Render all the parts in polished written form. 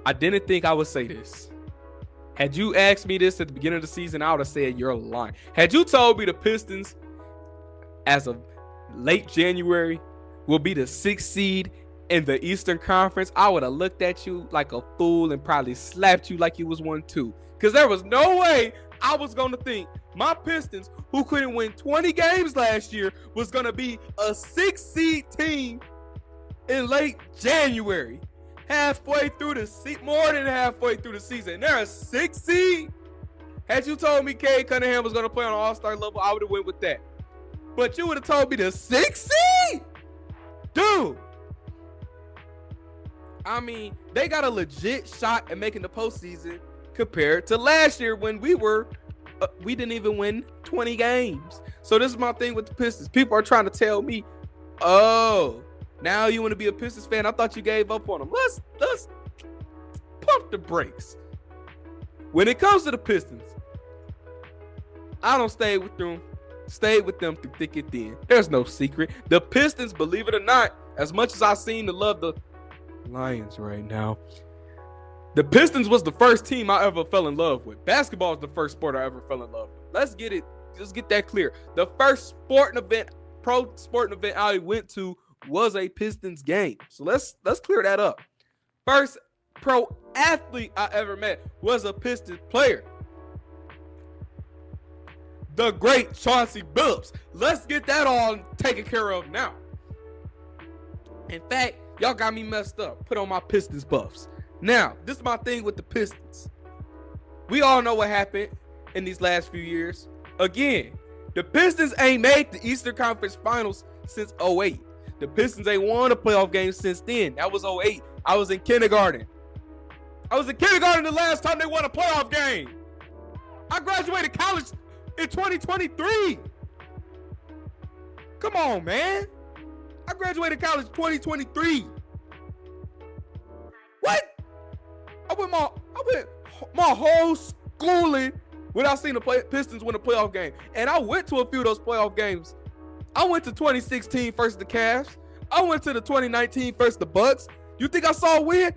I didn't think I would say this. Had you asked me this at the beginning of the season, I would have said you're lying. Had you told me the Pistons, as of late January, will be the 6th seed in the Eastern Conference, I would have looked at you like a fool and probably slapped you like you was one too. Because there was no way I was going to think my Pistons, who couldn't win 20 games last year, was going to be a 6th seed team in late January. Halfway through the more than halfway through the season. They're a 6th seed. Had you told me Cade Cunningham was going to play on an all-star level, I would have went with that. But you would have told me the 6th seed? Dude. I mean, they got a legit shot at making the postseason compared to last year when we didn't even win 20 games. So this is my thing with the Pistons. People are trying to tell me, oh, now you want to be a Pistons fan? I thought you gave up on them. Let's pump the brakes. When it comes to the Pistons, I don't stay with them. Stay with them through thick and thin. There's no secret. The Pistons, believe it or not, as much as I seem to love the Lions right now, the Pistons was the first team I ever fell in love with. Basketball is the first sport I ever fell in love with. Let's get that clear. The first pro sporting event I went to was a Pistons game. So let's clear that up. First pro athlete I ever met was a Pistons player. The great Chauncey Billups. Let's get that all taken care of now. In fact, y'all got me messed up. Put on my Pistons buffs. Now, this is my thing with the Pistons. We all know what happened in these last few years. Again, the Pistons ain't made the Eastern Conference Finals since 2008. The Pistons ain't won a playoff game since then. That was 2008. I was in kindergarten. The last time they won a playoff game. I graduated college in 2023. Come on, man. I graduated college 2023. What? I went my whole schooling without seeing the Pistons win a playoff game. And I went to a few of those playoff games. I went to 2016 versus the Cavs. I went to the 2019 versus the Bucks. You think I saw a win?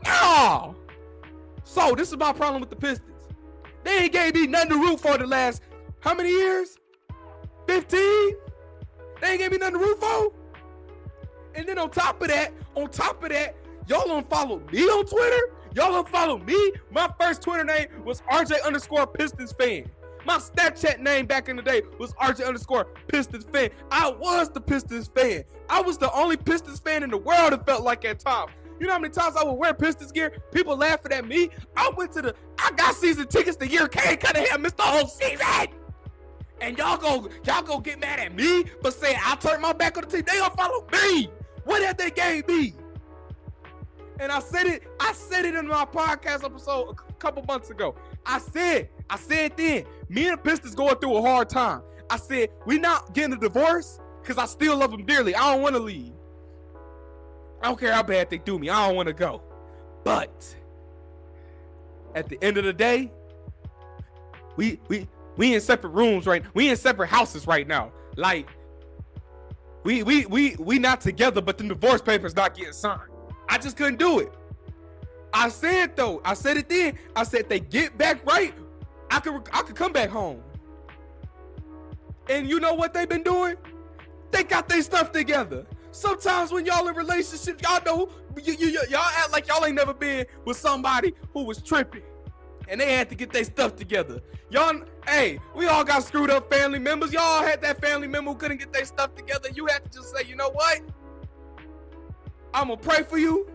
No. So this is my problem with the Pistons. They ain't gave me nothing to root for the last, how many years? 15? They ain't gave me nothing to root for? And then on top of that, y'all unfollow me on Twitter? Y'all unfollow me? My first Twitter name was RJ_Pistons fan. My Snapchat name back in the day was RJ_Pistons fan. I was the Pistons fan. I was the only Pistons fan in the world, it felt like at times. You know how many times I would wear Pistons gear? People laughing at me. I got season tickets the year Cade Cunningham missed the whole season. And y'all go get mad at me for saying I turned my back on the team. They don't follow me. What have they gave me? And I said it in my podcast episode a couple months ago. I said then, me and the Pistons going through a hard time. I said, we not getting a divorce because I still love them dearly. I don't want to leave. I don't care how bad they do me. I don't want to go. But at the end of the day, we in separate rooms right now. We in separate houses right now. Like, we not together, but the divorce papers not getting signed. I just couldn't do it. I said it then. I said, they get back right, I could come back home. And you know what they've been doing? They got their stuff together. Sometimes when y'all in relationships, y'all know, y'all act like y'all ain't never been with somebody who was tripping. And they had to get their stuff together. Y'all, hey, we all got screwed up family members. Y'all had that family member who couldn't get their stuff together. You had to just say, you know what? I'm going to pray for you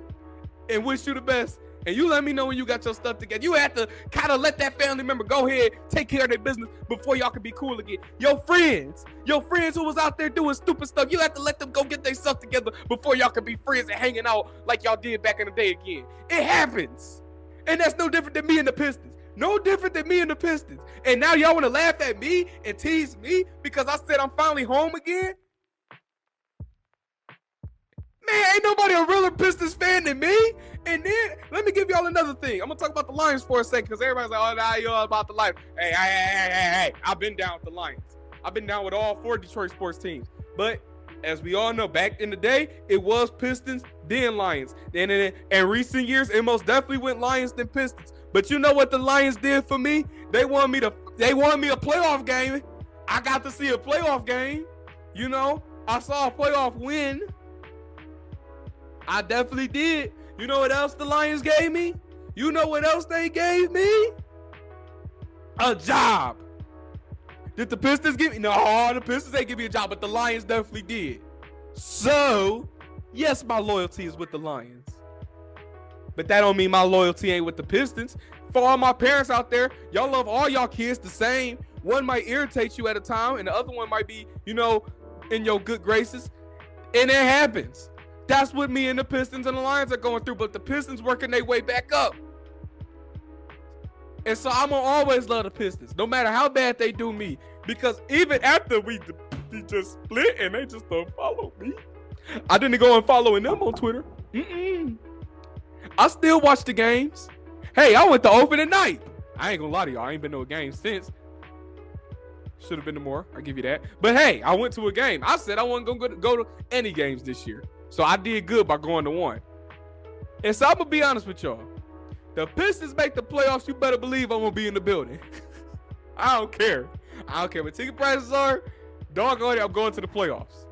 and wish you the best. And you let me know when you got your stuff together. You had to kind of let that family member go ahead, take care of their business before y'all could be cool again. Your friends who was out there doing stupid stuff, you had to let them go get their stuff together before y'all could be friends and hanging out like y'all did back in the day again. It happens. And that's no different than me and the Pistons. No different than me and the Pistons. And now y'all want to laugh at me and tease me because I said I'm finally home again? Man, ain't nobody a realer Pistons fan than me. And then, let me give y'all another thing. I'm going to talk about the Lions for a second because everybody's like, oh, now you're all about the Lions. Hey. I've been down with the Lions. I've been down with all 4 Detroit sports teams. But as we all know, back in the day, it was Pistons, then Lions. Then in recent years, it most definitely went Lions then Pistons. But you know what the Lions did for me? They wanted me a playoff game. I got to see a playoff game. You know, I saw a playoff win. I definitely did. You know what else the Lions gave me? You know what else they gave me? A job. Did the Pistons give me? No, the Pistons ain't give me a job, but the Lions definitely did. So, yes, my loyalty is with the Lions. But that don't mean my loyalty ain't with the Pistons. For all my parents out there, y'all love all y'all kids the same. One might irritate you at a time, and the other one might be, you know, in your good graces. And it happens. That's what me and the Pistons and the Lions are going through, but the Pistons working their way back up. And so I'm going to always love the Pistons, no matter how bad they do me. Because even after we just split and they just don't follow me, I didn't go and following them on Twitter. I still watch the games. Hey, I went to opening night. I ain't going to lie to y'all. I ain't been to a game since. Should have been to more. I give you that. But hey, I went to a game. I said I wasn't going to go to any games this year. So I did good by going to one. And so I'm going to be honest with y'all. The Pistons make the playoffs, you better believe I'm going to be in the building. I don't care. I don't care what ticket prices are. Doggone it, I'm going to the playoffs.